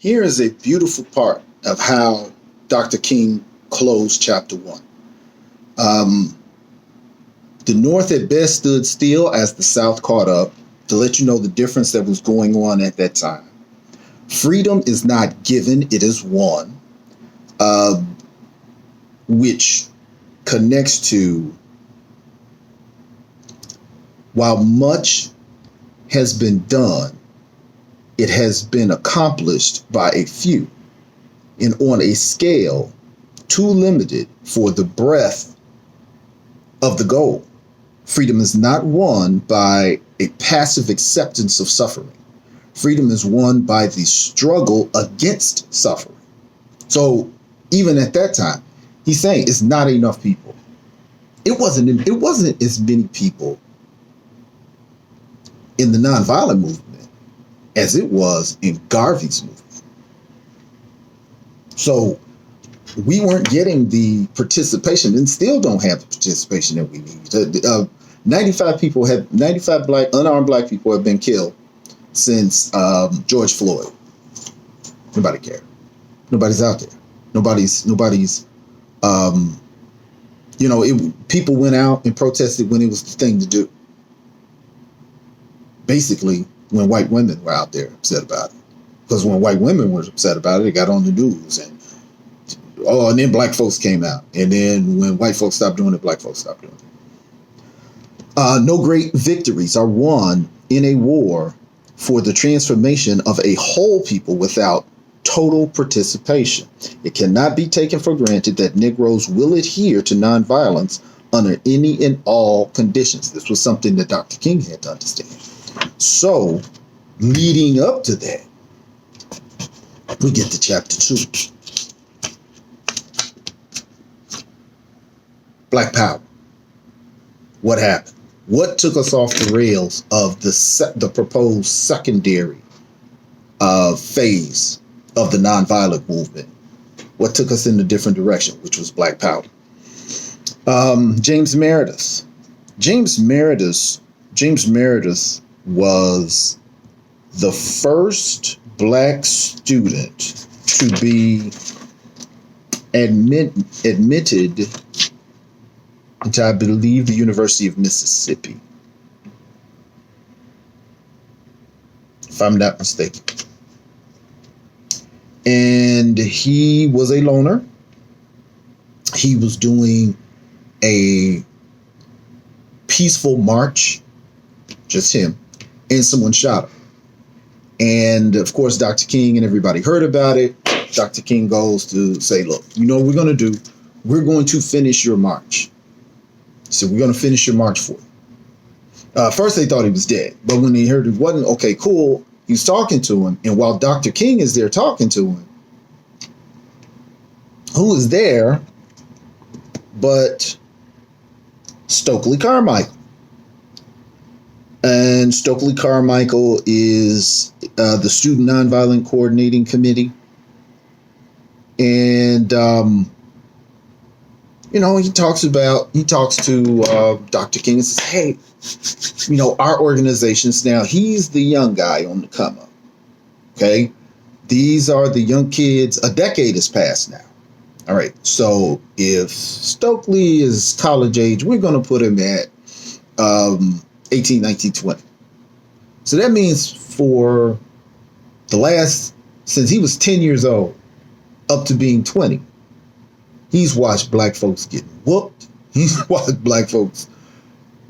Here is a beautiful part of how Dr. King closed chapter one. Um, the North at best stood still as the South caught up to let you know the difference that was going on at that time. Freedom is not given, it is won, uh, which connects to while much has been done, it has been accomplished by a few and on a scale too limited for the breadth of the goal. Freedom is not won by a passive acceptance of suffering. Freedom is won by the struggle against suffering. So even at that time, he's saying it's not enough people. It wasn't as many people in the nonviolent movement as it was in Garvey's movement. So we weren't getting the participation and still don't have the participation that we need. 95 unarmed black people have been killed since George Floyd. Nobody cared. Nobody's out there. Nobody's people went out and protested when it was the thing to do. Basically, when white women were out there upset about it. Because when white women were upset about it, it got on the news. And then black folks came out. And then when white folks stopped doing it, black folks stopped doing it. No great victories are won in a war for the transformation of a whole people without total participation. It cannot be taken for granted that Negroes will adhere to nonviolence under any and all conditions. This was something that Dr. King had to understand. So, leading up to that, we get to chapter 2. Black Power. What happened? What took us off the rails of the proposed secondary phase of the nonviolent movement? What took us in a different direction, which was Black Power? James Meredith. James Meredith was the first black student to be admitted into, I believe, the University of Mississippi, if I'm not mistaken. And he was a loner. He was doing a peaceful march, just him, and someone shot him. And of course, Dr. King and everybody heard about it. Dr. King goes to say, look, you know what we're going to do? We're going to finish your march. He said, we're going to finish your march for you. First, they thought he was dead. But when they heard it wasn't, okay, cool, he's talking to him. And while Dr. King is there talking to him, who is there but Stokely Carmichael? And Stokely Carmichael is the Student Nonviolent Coordinating Committee. And, he talks to Dr. King and says, hey, our organizations now, he's the young guy on the come up. Okay. These are the young kids. A decade has passed now. All right. So if Stokely is college age, we're going to put him at 18, 19, 20. So that means for since he was 10 years old up to being 20, he's watched black folks getting whooped. He's watched black folks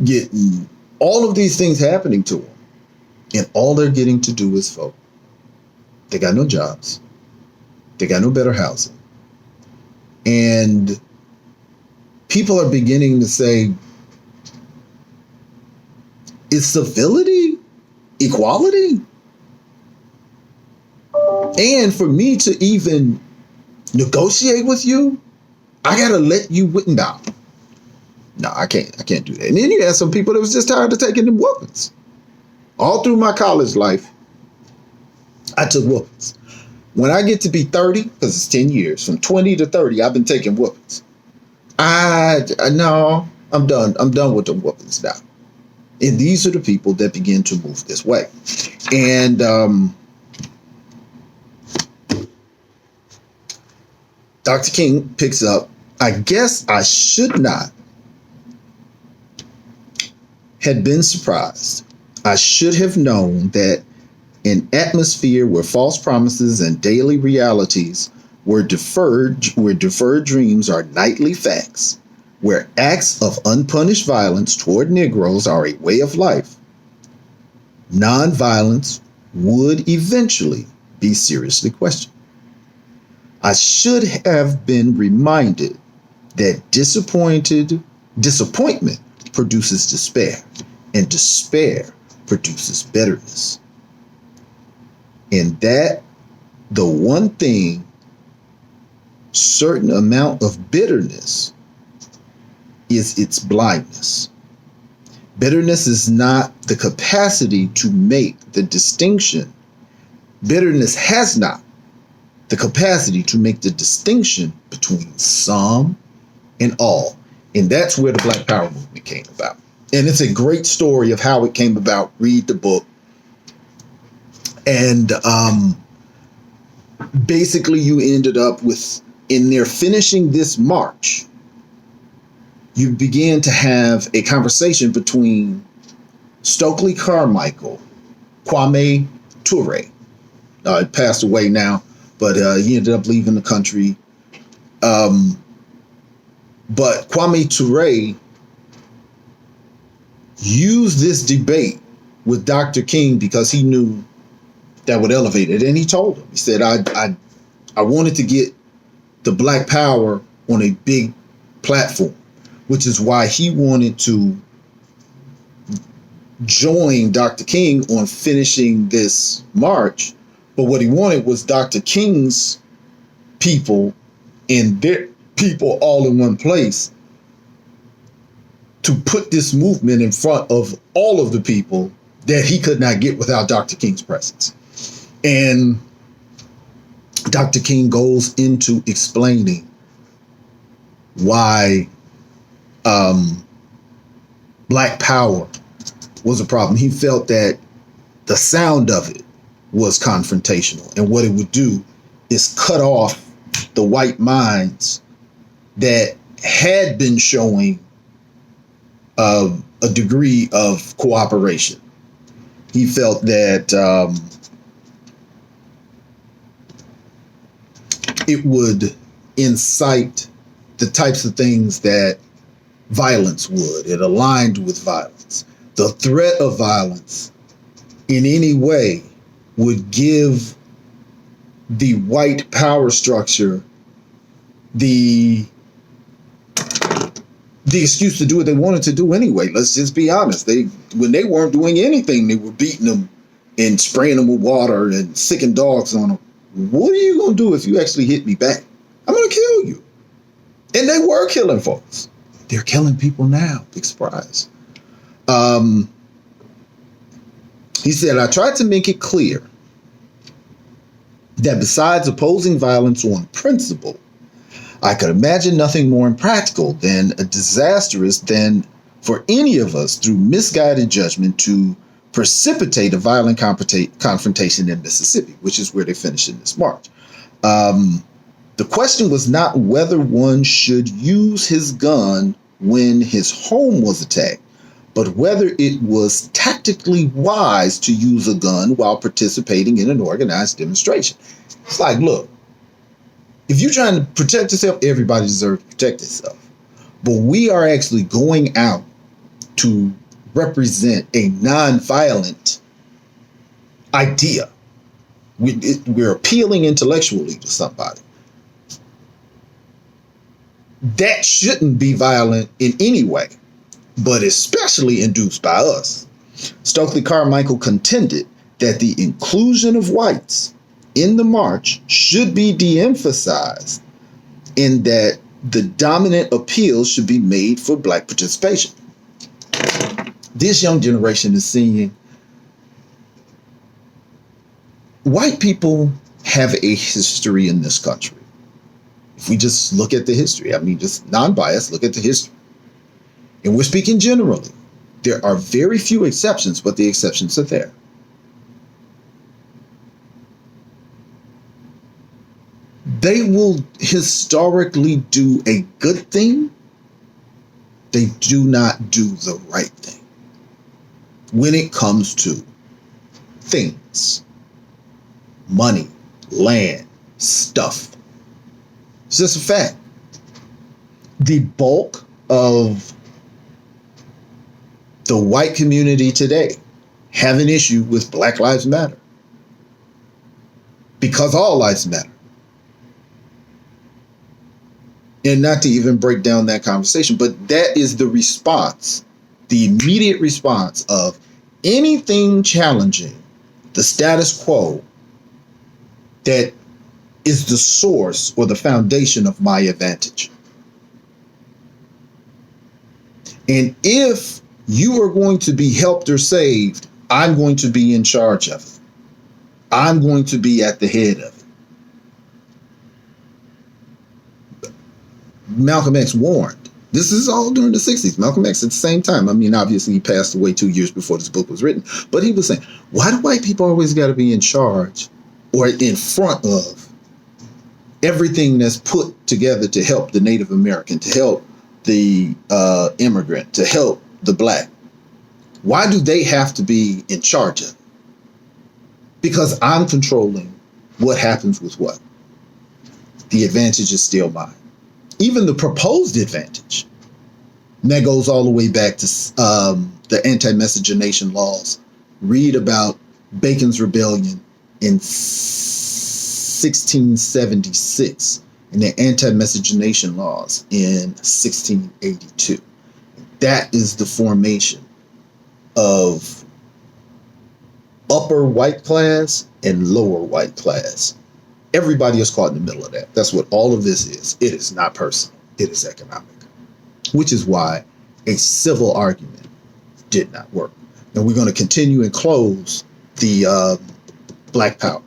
getting all of these things happening to them. And all they're getting to do is vote. They got no jobs. They got no better housing. And people are beginning to say, is civility equality? And for me to even negotiate with you, I gotta let you win down. No, I can't do that. And then you had some people that was just tired of taking them whoopings. All through my college life, I took whoopings. When I get to be 30, because it's 10 years, from 20 to 30, I've been taking whoopings. No, I'm done. I'm done with the whoopings now. And these are the people that begin to move this way. And Dr. King picks up, I guess I should not have been surprised. I should have known that an atmosphere where false promises and daily realities where deferred dreams are nightly facts, where acts of unpunished violence toward Negroes are a way of life, nonviolence would eventually be seriously questioned. I should have been reminded that disappointment produces despair, and despair produces bitterness. And that the one thing, certain amount of bitterness is its blindness. Bitterness is not the capacity to make the distinction. Bitterness has not the capacity to make the distinction between some and all. And that's where the Black Power movement came about. And it's a great story of how it came about. Read the book. And basically you ended up with, in their finishing this march, you began to have a conversation between Stokely Carmichael, Kwame Ture. He passed away now, but he ended up leaving the country. But Kwame Ture used this debate with Dr. King because he knew that would elevate it. And he told him, he said, I wanted to get the Black Power on a big platform, which is why he wanted to join Dr. King on finishing this march. But what he wanted was Dr. King's people and their people all in one place to put this movement in front of all of the people that he could not get without Dr. King's presence. And Dr. King goes into explaining why Black Power was a problem. He felt that the sound of it was confrontational, and what it would do is cut off the white minds that had been showing a degree of cooperation. He felt that it would incite the types of things that violence would. It aligned with violence. The threat of violence in any way would give the white power structure the excuse to do what they wanted to do anyway. Let's just be honest. When they weren't doing anything, they were beating them and spraying them with water and sicking dogs on them. What are you going to do if you actually hit me back? I'm going to kill you. And they were killing folks. They're killing people now. Big surprise. He said, I tried to make it clear that besides opposing violence on principle, I could imagine nothing more impractical than disastrous than for any of us through misguided judgment to precipitate a violent confrontation in Mississippi, which is where they finished in this march. The question was not whether one should use his gun when his home was attacked, but whether it was tactically wise to use a gun while participating in an organized demonstration. It's like, look, if you're trying to protect yourself, everybody deserves to protect itself. But we are actually going out to represent a nonviolent idea. We're appealing intellectually to somebody. That shouldn't be violent in any way, but especially induced by us. Stokely Carmichael contended that the inclusion of whites in the march should be de-emphasized, in that the dominant appeal should be made for Black participation. This young generation is seeing white people have a history in this country. If we just look at the history, I mean, just non-biased, look at the history. And we're speaking generally. There are very few exceptions, but the exceptions are there. they will historically do a good thing. They do not do the right thing when it comes to things, money, land, stuff. It's just a fact. The bulk of the white community today have an issue with Black Lives Matter because all lives matter. And not to even break down that conversation, but that is the response, the immediate response of anything challenging the status quo that is the source or the foundation of my advantage. And if you are going to be helped or saved, I'm going to be in charge of it. I'm going to be at the head of it. Malcolm X warned. This is all during the 60s. Malcolm X at the same time. I mean, obviously he passed away 2 years before this book was written. But he was saying, why do white people always got to be in charge or in front of everything that's put together to help the Native American, to help the immigrant, to help the Black? Why do they have to be in charge of it? Because I'm controlling what happens with what. The advantage is still mine. Even the proposed advantage. And that goes all the way back to the anti-miscegenation laws. Read about Bacon's Rebellion in 1676 and the anti-miscegenation laws in 1682. That is the formation of upper white class and lower white class. Everybody is caught in the middle of that. That's what all of this is. It is not personal. It is economic. Which is why a civil argument did not work. And we're going to continue and close the Black Power.